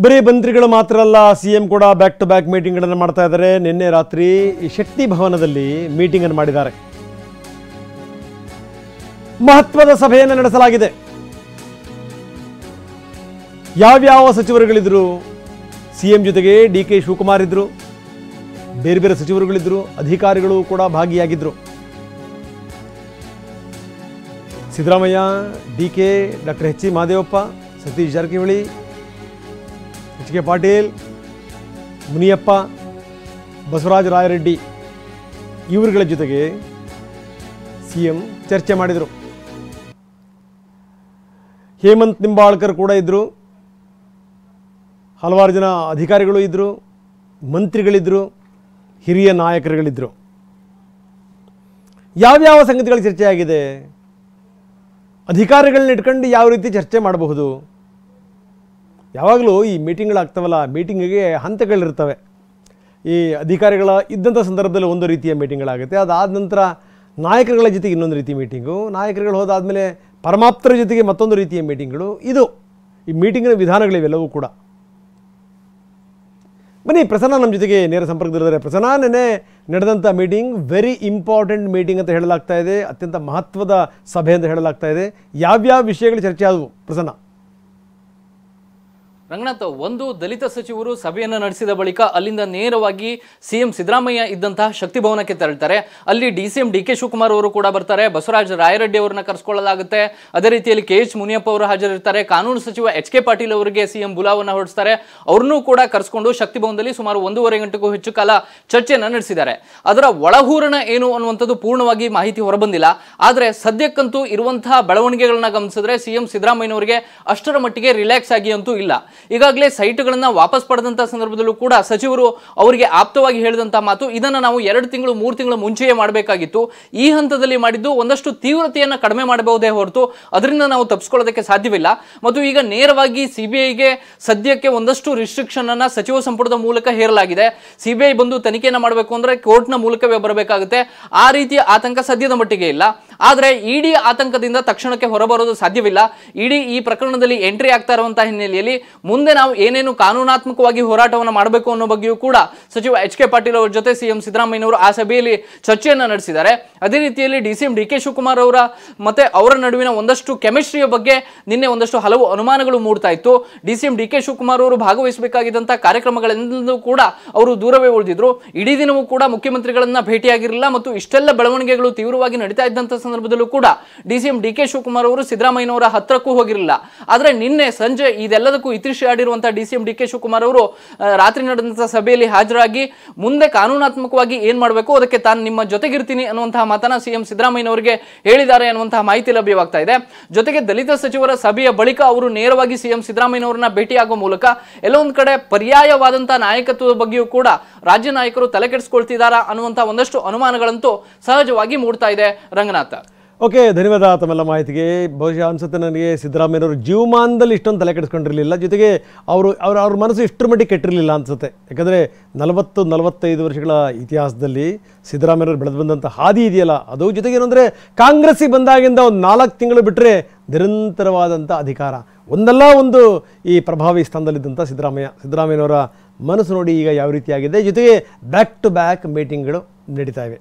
ಬರೀ ಮಂತ್ರಿಗಳು ಮಾತ್ರ ಅಲ್ಲ, ಸಿಎಂ ಕೂಡ ಬ್ಯಾಕ್ ಟು ಬ್ಯಾಕ್ ಮೀಟಿಂಗ್ಗಳನ್ನು ಮಾಡ್ತಾ ಇದ್ದಾರೆ. ನಿನ್ನೆ ರಾತ್ರಿ ಈ ಶಕ್ತಿ ಭವನದಲ್ಲಿ ಮೀಟಿಂಗ್ ಅನ್ನು ಮಾಡಿದ್ದಾರೆ. ಮಹತ್ವದ ಸಭೆಯನ್ನು ನಡೆಸಲಾಗಿದೆ. ಯಾವ್ಯಾವ ಸಚಿವರುಗಳಿದ್ರು, ಸಿಎಂ ಜೊತೆಗೆ ಡಿ.ಕೆ. ಶಿವಕುಮಾರ್ ಇದ್ರು, ಬೇರೆ ಬೇರೆ ಸಚಿವರುಗಳಿದ್ರು, ಅಧಿಕಾರಿಗಳು ಕೂಡ ಭಾಗಿಯಾಗಿದ್ರು. Siddaramaiah, DK., doctor H. Mahadevappa, Satish Jarkiholi, HK. Patil, Muniyappa, Basavaraj Rayareddy ಇವರುಗಳ ಜೊತೆಗೆ ಸಿಎಂ ಚರ್ಚೆ ಮಾಡಿದರು. ಹೇಮಂತ್ ನಿಂಬಾಳ್ಕರ್ ಕೂಡ ಇದ್ದರು, ಹಲವಾರು ಜನ ಅಧಿಕಾರಿಗಳು ಇದ್ದರು, ಮಂತ್ರಿಗಳಿದ್ದರು, ಹಿರಿಯ ನಾಯಕರುಗಳಿದ್ದರು. ಯಾವ್ಯಾವ ಸಂಗತಿಗಳ ಚರ್ಚೆ ಆಗಿದೆ, ಅಧಿಕಾರಿಗಳನ್ನ ಇಟ್ಕೊಂಡು ಯಾವ ರೀತಿ ಚರ್ಚೆ ಮಾಡಬಹುದು. ಯಾವಾಗಲೂ ಈ ಮೀಟಿಂಗ್ಗಳಾಗ್ತವಲ್ಲ, ಮೀಟಿಂಗಿಗೆ ಹಂತಗಳಿರ್ತವೆ. ಈ ಅಧಿಕಾರಿಗಳ ಇದ್ದಂಥ ಸಂದರ್ಭದಲ್ಲಿ ಒಂದು ರೀತಿಯ ಮೀಟಿಂಗ್ಗಳಾಗುತ್ತೆ. ಅದಾದ ನಂತರ ನಾಯಕರುಗಳ ಜೊತೆಗೆ ಇನ್ನೊಂದು ರೀತಿಯ ಮೀಟಿಂಗು, ನಾಯಕರುಗಳು ಹೋದಾದಮೇಲೆ ಪರಮಾಪ್ತರ ಜೊತೆಗೆ ಮತ್ತೊಂದು ರೀತಿಯ ಮೀಟಿಂಗ್ಗಳು. ಇದು ಈ ಮೀಟಿಂಗಿನ ವಿಧಾನಗಳಿವೆಲ್ಲವೂ ಕೂಡ. ಬನ್ನಿ, ಪ್ರಸನ್ನ ನಮ್ಮ ಜೊತೆಗೆ ನೇರ ಸಂಪರ್ಕದಲ್ಲಿದ್ದಾರೆ. ಪ್ರಸನ್ನ, ನೆನ್ನೆ ನಡೆದಂಥ ಮೀಟಿಂಗ್ ವೆರಿ ಇಂಪಾರ್ಟೆಂಟ್ ಮೀಟಿಂಗ್ ಅಂತ ಹೇಳಲಾಗ್ತಾ ಇದೆ, ಅತ್ಯಂತ ಮಹತ್ವದ ಸಭೆ ಅಂತ ಹೇಳಲಾಗ್ತಾ ಇದೆ. ಯಾವ್ಯಾವ ವಿಷಯಗಳು ಚರ್ಚೆ ಆದವು ಪ್ರಸನ್ನ? ರಂಗನಾಥ್, ಒಂದು ದಲಿತ ಸಚಿವರು ಸಭೆಯನ್ನು ನಡೆಸಿದ ಬಳಿಕ ಅಲ್ಲಿಂದ ನೇರವಾಗಿ ಸಿಎಂ ಸಿದ್ದರಾಮಯ್ಯ ಇದ್ದಂತಹ ಶಕ್ತಿ ಭವನಕ್ಕೆ ತೆರಳುತ್ತಾರೆ. ಅಲ್ಲಿ ಡಿ.ಸಿ.ಎಂ ಡಿ.ಕೆ. ಶಿವಕುಮಾರ್ ಅವರು ಕೂಡ ಬರ್ತಾರೆ, ಬಸವರಾಜ ರಾಯರೆಡ್ಡಿ ಅವರನ್ನ ಕರೆಸಿಕೊಳ್ಳಲಾಗುತ್ತೆ. ಅದೇ ರೀತಿಯಲ್ಲಿ ಕೆ.ಎಚ್. ಮುನಿಯಪ್ಪ ಅವರು ಹಾಜರಿರ್ತಾರೆ. ಕಾನೂನು ಸಚಿವ ಎಚ್.ಕೆ. ಪಾಟೀಲ್ ಅವರಿಗೆ ಸಿಎಂ ಬುಲಾವನ್ನ ಹೊರಡಿಸ್ತಾರೆ. ಅವ್ರನ್ನೂ ಕೂಡ ಕರೆಸಿಕೊಂಡು ಶಕ್ತಿ ಭವನದಲ್ಲಿ ಸುಮಾರು 1.5 ಗಂಟೆಗೂ ಹೆಚ್ಚು ಕಾಲ ಚರ್ಚೆಯನ್ನು ನಡೆಸಿದ್ದಾರೆ. ಅದರ ಒಳಹೂರಣ ಏನು ಅನ್ನುವಂಥದ್ದು ಪೂರ್ಣವಾಗಿ ಮಾಹಿತಿ ಹೊರಬಂದಿಲ್ಲ. ಆದರೆ ಸದ್ಯಕ್ಕಂತೂ ಇರುವಂತಹ ಬೆಳವಣಿಗೆಗಳನ್ನ ಗಮನಿಸಿದ್ರೆ ಸಿಎಂ ಸಿದ್ದರಾಮಯ್ಯನವರಿಗೆ ಅಷ್ಟರ ಮಟ್ಟಿಗೆ ರಿಲ್ಯಾಕ್ಸ್ ಆಗಿ ಅಂತೂ ಇಲ್ಲ. ಈಗಾಗಲೇ ಸೈಟ್ಗಳನ್ನ ವಾಪಸ್ ಪಡೆದಂತ ಸಂದರ್ಭದಲ್ಲೂ ಕೂಡ ಸಚಿವರು ಅವರಿಗೆ ಆಪ್ತವಾಗಿ ಹೇಳಿದಂತ ಮಾತು, ಇದನ್ನ ನಾವು 2 ತಿಂಗಳು 3 ತಿಂಗಳ ಮುಂಚೆಯೇ ಮಾಡಬೇಕಾಗಿತ್ತು. ಈ ಹಂತದಲ್ಲಿ ಮಾಡಿದ್ದು ಒಂದಷ್ಟು ತೀವ್ರತೆಯನ್ನು ಕಡಿಮೆ ಮಾಡಬಹುದೇ ಹೊರತು ಅದರಿಂದ ನಾವು ತಪ್ಪಿಸ್ಕೊಳ್ಳೋದಕ್ಕೆ ಸಾಧ್ಯವಿಲ್ಲ. ಮತ್ತು ಈಗ ನೇರವಾಗಿ ಸಿಬಿಐಗೆ ಸದ್ಯಕ್ಕೆ ಒಂದಷ್ಟು ರಿಸ್ಟ್ರಿಕ್ಷನ್ ಅನ್ನ ಸಚಿವ ಸಂಪುಟದ ಮೂಲಕ ಹೇರಲಾಗಿದೆ. ಸಿಬಿಐ ಬಂದು ತನಿಖೆಯನ್ನು ಮಾಡಬೇಕು ಅಂದ್ರೆ ಕೋರ್ಟ್ನ ಮೂಲಕವೇ ಬರಬೇಕಾಗುತ್ತೆ. ಆ ರೀತಿಯ ಆತಂಕ ಸದ್ಯದ ಮಟ್ಟಿಗೆ ಇಲ್ಲ. ಆದರೆ ಇಡಿ ಆತಂಕದಿಂದ ತಕ್ಷಣಕ್ಕೆ ಹೊರಬರೋದು ಸಾಧ್ಯವಿಲ್ಲ. ಇಡಿ ಈ ಪ್ರಕರಣದಲ್ಲಿ ಎಂಟ್ರಿ ಆಗ್ತಾ ಇರುವಂತಹ ಹಿನ್ನೆಲೆಯಲ್ಲಿ ಮುಂದೆ ನಾವು ಏನೇನು ಕಾನೂನಾತ್ಮಕವಾಗಿ ಹೋರಾಟವನ್ನು ಮಾಡಬೇಕು ಅನ್ನೋ ಬಗ್ಗೆಯೂ ಕೂಡ ಸಚಿವ ಎಚ್.ಕೆ. ಪಾಟೀಲ್ ಅವರ ಜೊತೆ ಸಿಎಂ ಸಿದ್ದರಾಮಯ್ಯನವರು ಆ ಸಭೆಯಲ್ಲಿ ಚರ್ಚೆಯನ್ನು ನಡೆಸಿದ್ದಾರೆ. ಅದೇ ರೀತಿಯಲ್ಲಿ ಡಿ.ಸಿ.ಎಂ ಡಿ.ಕೆ. ಶಿವಕುಮಾರ್ ಅವರ ಮತ್ತೆ ಅವರ ನಡುವಿನ ಒಂದಷ್ಟು ಕೆಮಿಸ್ಟ್ರಿಯ ಬಗ್ಗೆ ನಿನ್ನೆ ಒಂದಷ್ಟು ಹಲವು ಅನುಮಾನಗಳು ಮೂಡ್ತಾ ಇತ್ತು. ಡಿ.ಸಿ.ಎಂ ಡಿ.ಕೆ. ಶಿವಕುಮಾರ್ ಅವರು ಭಾಗವಹಿಸಬೇಕಾಗಿದ್ದಂತಹ ಕಾರ್ಯಕ್ರಮಗಳೆಲ್ಲದೂ ಕೂಡ ಅವರು ದೂರವೇ ಉಳಿದಿದ್ರು. ಇಡೀ ದಿನವೂ ಕೂಡ ಮುಖ್ಯಮಂತ್ರಿಗಳನ್ನ ಭೇಟಿಯಾಗಿರಲಿಲ್ಲ. ಮತ್ತು ಇಷ್ಟೆಲ್ಲ ಬೆಳವಣಿಗೆಗಳು ತೀವ್ರವಾಗಿ ನಡೀತಾ ಇದ್ದಂತಹ ಸಂದರ್ಭದಲ್ಲೂ ಕೂಡ ಡಿ.ಸಿ.ಎಂ ಡಿ.ಕೆ. ಶಿವಕುಮಾರ್ ಅವರು ಸಿದ್ದರಾಮಯ್ಯನವರ ಹತ್ರಕ್ಕೂ ಹೋಗಿರಲಿಲ್ಲ. ಆದರೆ ನಿನ್ನೆ ಸಂಜೆ ಇದೆಲ್ಲದಕ್ಕೂ ಇತಿಶ್ರೀ ಆಡಿರುವಂತಹ ಡಿ.ಸಿ.ಎಂ ಡಿ.ಕೆ. ಶಿವಕುಮಾರ್ ಅವರು ರಾತ್ರಿ ನಡೆದಂತಹ ಸಭೆಯಲ್ಲಿ ಹಾಜರಾಗಿ ಮುಂದೆ ಕಾನೂನಾತ್ಮಕವಾಗಿ ಏನ್ ಮಾಡಬೇಕು ಅದಕ್ಕೆ ತಾನು ನಿಮ್ಮ ಜೊತೆಗಿರ್ತೀನಿ ಅನ್ನುವಂತಹ ಮಾತನ್ನ ಸಿಎಂ ಸಿದ್ದರಾಮಯ್ಯನವರಿಗೆ ಹೇಳಿದ್ದಾರೆ ಅನ್ನುವಂತಹ ಮಾಹಿತಿ ಲಭ್ಯವಾಗ್ತಾ ಇದೆ. ಜೊತೆಗೆ ದಲಿತ ಸಚಿವರ ಸಭೆಯ ಬಳಿಕ ಅವರು ನೇರವಾಗಿ ಸಿಎಂ ಸಿದ್ದರಾಮಯ್ಯನವರನ್ನ ಭೇಟಿಯಾಗುವ ಮೂಲಕ ಎಲ್ಲೊಂದು ಕಡೆ ಪರ್ಯಾಯವಾದಂತಹ ನಾಯಕತ್ವದ ಬಗ್ಗೆಯೂ ಕೂಡ ರಾಜ್ಯ ನಾಯಕರು ತಲೆ ಕೆಡಿಸಿಕೊಳ್ತಿದ್ದಾರಾ ಅನ್ನುವಂತಹ ಒಂದಷ್ಟು ಅನುಮಾನಗಳಂತೂ ಸಹಜವಾಗಿ ಮೂಡ್ತಾ ಇದೆ. ರಂಗನಾಥ್, ಓಕೆ, ಧನ್ಯವಾದ ತಮ್ಮೆಲ್ಲ ಮಾಹಿತಿಗೆ. ಬಹುಶಃ ಅನ್ಸುತ್ತೆ ನನಗೆ ಸಿದ್ದರಾಮಯ್ಯನವರು ಜೀವಮಾನದಲ್ಲಿ ಇಷ್ಟೊಂದು ತಲೆ ಕೆಡಿಸ್ಕೊಂಡಿರಲಿಲ್ಲ. ಜೊತೆಗೆ ಅವ್ರ ಮನಸ್ಸು ಇಷ್ಟರ ಮಟ್ಟಿಗೆ ಕೆಟ್ಟಿರಲಿಲ್ಲ ಅನ್ಸುತ್ತೆ. ಯಾಕಂದರೆ 40-45 ವರ್ಷಗಳ ಇತಿಹಾಸದಲ್ಲಿ ಸಿದ್ದರಾಮಯ್ಯನವರು ಬೆಳೆದು ಬಂದಂಥ ಹಾದಿ ಇದೆಯಲ್ಲ, ಅದು ಜೊತೆಗೆ ಏನಂದರೆ ಕಾಂಗ್ರೆಸ್ಸಿಗೆ ಬಂದಾಗಿಂದ ಒಂದು 4 ತಿಂಗಳು ಬಿಟ್ಟರೆ ನಿರಂತರವಾದಂಥ ಅಧಿಕಾರ, ಒಂದಲ್ಲ ಒಂದು ಈ ಪ್ರಭಾವಿ ಸ್ಥಾನದಲ್ಲಿದ್ದಂಥ ಸಿದ್ದರಾಮಯ್ಯನವರ ಮನಸ್ಸು ನೋಡಿ ಈಗ ಯಾವ ರೀತಿಯಾಗಿದೆ. ಜೊತೆಗೆ ಬ್ಯಾಕ್ ಟು ಬ್ಯಾಕ್ ಮೀಟಿಂಗ್ಗಳು ನಡೀತಾ ಇವೆ.